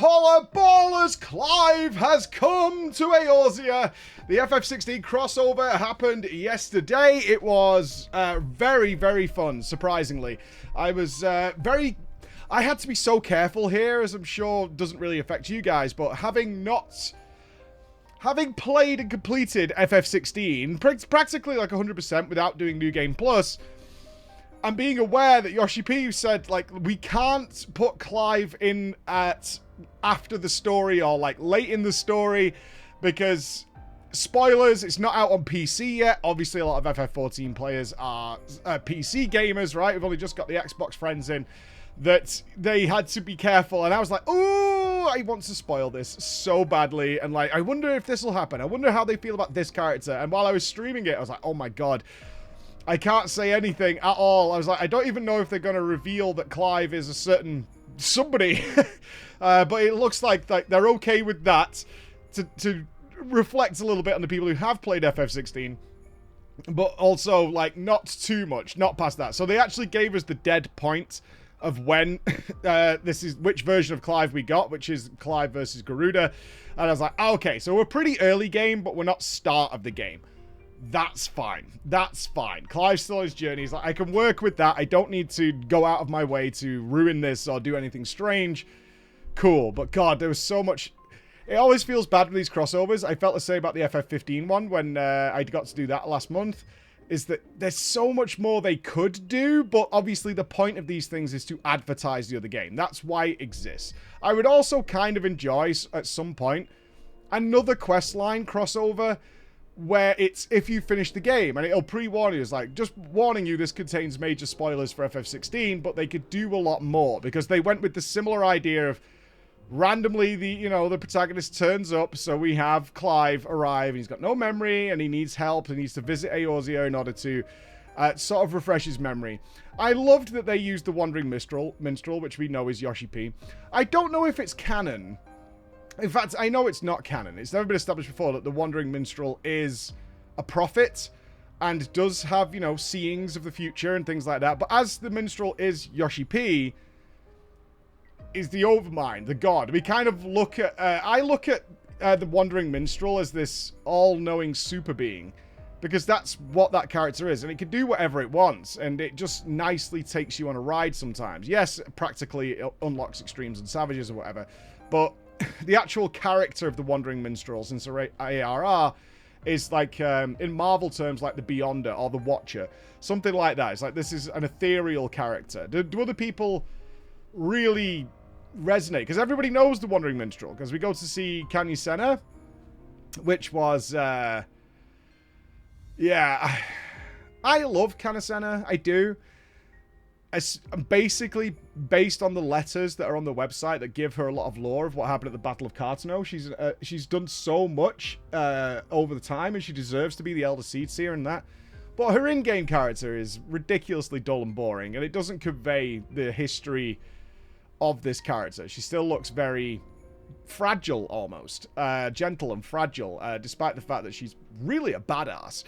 Holla ballers, Clive has come to Eorzea. The FF16 crossover happened yesterday. It was very, very fun, surprisingly. I was I had to be so careful here, as I'm sure doesn't really affect you guys, but having played and completed FF16 practically like 100% without doing New Game Plus, and being aware that Yoshi P said, like, we can't put Clive in at after the story or, like, late in the story because, spoilers, it's not out on PC yet. Obviously, a lot of FF14 players are PC gamers, right? We've only just got the Xbox friends in, that they had to be careful. And I was like, oh, I want to spoil this so badly. And, like, I wonder if this will happen. I wonder how they feel about this character. And while I was streaming it, I was like, oh my god, I can't say anything at all. I was like, I don't even know if they're going to reveal that Clive is a certain somebody. But it looks like they're okay with that to reflect a little bit on the people who have played FF16. But also, like, not too much, not past that. So they actually gave us the dead point of when which version of Clive we got, which is Clive versus Garuda. And I was like, okay, so we're pretty early game, but we're not start of the game. That's fine. That's fine. Clive's still on his journey. He's like, I can work with that. I don't need to go out of my way to ruin this or do anything strange. Cool. But God, there was so much. It always feels bad with these crossovers. I felt the same about the FF15 one when I got to do that last month. Is that there's so much more they could do, but obviously the point of these things is to advertise the other game. That's why it exists. I would also kind of enjoy, at some point, another questline crossover where it's if you finish the game, and it'll pre-warn you. It's like, just warning you, this contains major spoilers for FF16, but they could do a lot more, because they went with the similar idea of randomly the protagonist turns up, so we have Clive arrive, and he's got no memory, and he needs help, and he needs to visit Eorzea in order to sort of refresh his memory. I loved that they used the Wandering Minstrel, which we know is Yoshi P. I don't know if it's canon. In fact, I know it's not canon. It's never been established before that the Wandering Minstrel is a prophet and does have, seeings of the future and things like that. But as the minstrel is Yoshi P, is the Overmind, the god. We kind of look at... I look at the Wandering Minstrel as this all-knowing super being, because that's what that character is. And it can do whatever it wants, and it just nicely takes you on a ride sometimes. Yes, practically it unlocks extremes and savages or whatever, but the actual character of the Wandering Minstrel, since ARR, is like, in Marvel terms, like the Beyonder or the Watcher. Something like that. It's like, this is an ethereal character. Do other people really resonate? Because everybody knows the Wandering Minstrel, because we go to see ChunkeyNinja, which was, yeah, I love ChunkeyNinja. I do. It's basically based on the letters that are on the website that give her a lot of lore of what happened at the Battle of Cartano. She's done so much over the time, and she deserves to be the Elder Seedseer and that. But her in-game character is ridiculously dull and boring, and it doesn't convey the history of this character. She still looks very fragile, almost. Gentle and fragile, despite the fact that she's really a badass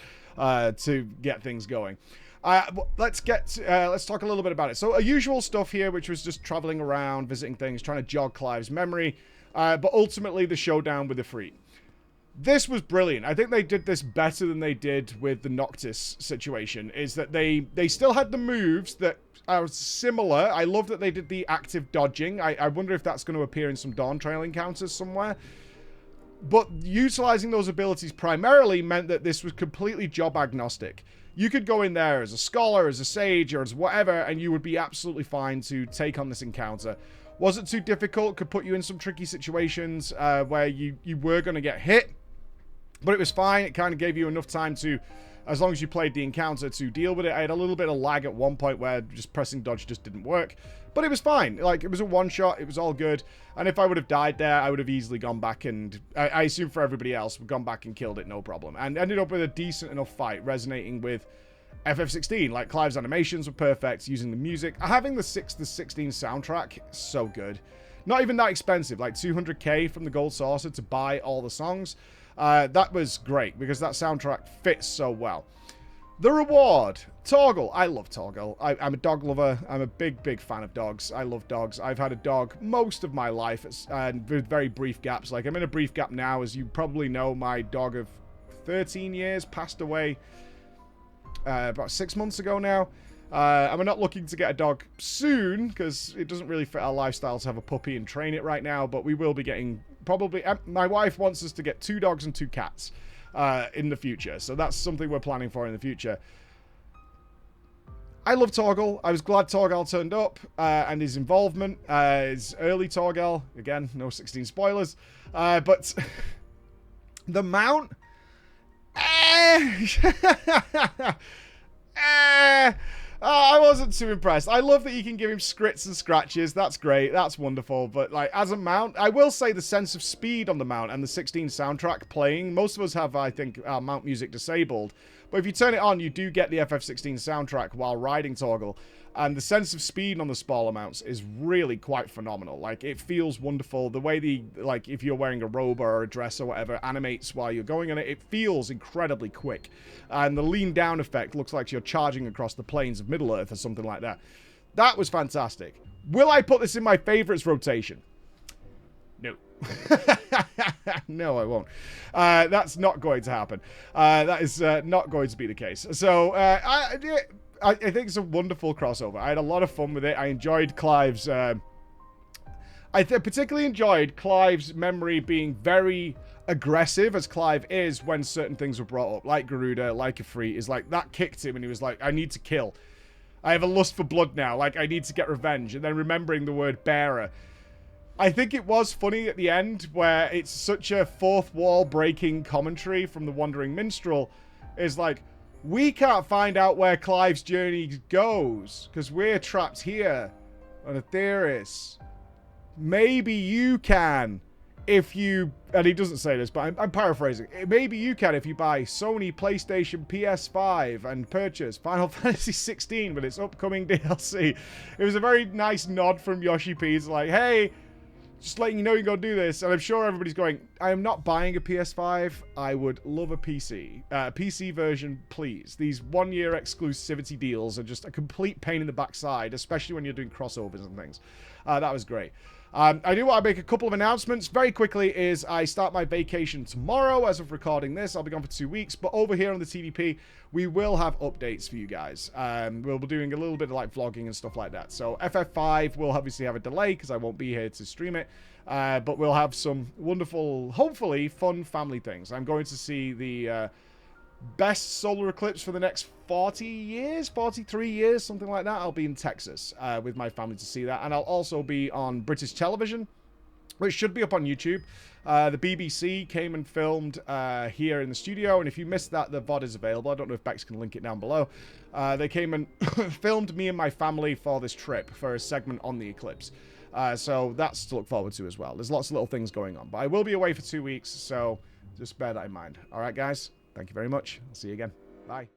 to get things going. Let's talk a little bit about it. So, usual stuff here, which was just traveling around, visiting things, trying to jog Clive's memory, but ultimately the showdown with the Ifrit. This was brilliant. I think they did this better than they did with the Nupss situation, is that they still had the moves that are similar. I love that they did the active dodging. I wonder if that's going to appear in some Dawn Trail encounters somewhere. But utilizing those abilities primarily meant that this was completely job agnostic. You could go in there as a scholar, as a sage, or as whatever, and you would be absolutely fine to take on this encounter. Wasn't too difficult, could put you in some tricky situations where you were going to get hit, but it was fine. It kind of gave you enough time to, as long as you played the encounter, to deal with it. I had a little bit of lag at one point where just pressing dodge just didn't work, but it was fine. Like, it was a one-shot, it was all good, and if I would have died there, I would have easily gone back and, I assume for everybody else, gone back and killed it, no problem, and ended up with a decent enough fight, resonating with FF16. Like, Clive's animations were perfect, using the music. Having the 16 soundtrack, so good. Not even that expensive, like 200k from the Gold Saucer to buy all the songs. That was great, because that soundtrack fits so well. The reward. Torgal. I love Torgal. I'm a dog lover. I'm a big fan of dogs. I love dogs. I've had a dog most of my life, and with very brief gaps. Like, I'm in a brief gap now. As you probably know, my dog of 13 years passed away about 6 months ago now. And we're not looking to get a dog soon, because it doesn't really fit our lifestyle to have a puppy and train it right now, but we will be getting, probably, my wife wants us to get 2 dogs and 2 cats in the future, so that's something we're planning for in the future. I love Torgal. I was glad Torgal turned up, and his involvement, his early Torgal, again, no 16 spoilers, but the mount, I wasn't too impressed. I love that you can give him scrits and scratches. That's great. That's wonderful. But, like, as a mount, I will say the sense of speed on the mount and the 16 soundtrack playing. Most of us have, I think, our mount music disabled. But if you turn it on, you do get the FF16 soundtrack while riding Torgal. And the sense of speed on the smaller mounts is really quite phenomenal. Like, it feels wonderful. The way the, like, if you're wearing a robe or a dress or whatever, animates while you're going on it, it feels incredibly quick. And the lean down effect looks like you're charging across the plains of Middle-earth or something like that. That was fantastic. Will I put this in my favorites rotation? No. No, I won't. That's not going to happen. That is not going to be the case. So, I think it's a wonderful crossover. I had a lot of fun with it. I enjoyed Clive's... I particularly enjoyed Clive's memory being very aggressive, as Clive is when certain things were brought up. Like Garuda, like Ifrit, is like, that kicked him and he was like, I need to kill. I have a lust for blood now. Like, I need to get revenge. And then remembering the word bearer. I think it was funny at the end where it's such a fourth wall breaking commentary from the Wandering Minstrel. Is like, we can't find out where Clive's journey goes because we're trapped here on Aetheris. Maybe you can if you... And he doesn't say this, but I'm paraphrasing. Maybe you can if you buy Sony, PlayStation, PS5 and purchase Final Fantasy 16 with its upcoming DLC. It was a very nice nod from Yoshi P. It's like, hey... Just letting you know you're going to do this. And I'm sure everybody's going, I am not buying a PS5. I would love a PC. PC version, please. These one-year exclusivity deals are just a complete pain in the backside, especially when you're doing crossovers and things. That was great. I do want to make a couple of announcements very quickly. Is I start my vacation tomorrow as of recording this. I'll be gone for 2 weeks. But over here on the TVP, we will have updates for you guys. We'll be doing a little bit of like vlogging and stuff like that. So FF5 will obviously have a delay because I won't be here to stream it. But we'll have some wonderful, hopefully fun family things. I'm going to see the best solar eclipse for the next 40 years, 43 years, something like that. I'll be in Texas with my family to see that. And I'll also be on British television, which should be up on YouTube. The BBC came and filmed here in the studio. And if you missed that, the VOD is available. I don't know if Bex can link it down below. They came and filmed me and my family for this trip for a segment on the eclipse. So that's to look forward to as well. There's lots of little things going on. But I will be away for 2 weeks, so just bear that in mind. All right, guys. Thank you very much. I'll see you again. Bye.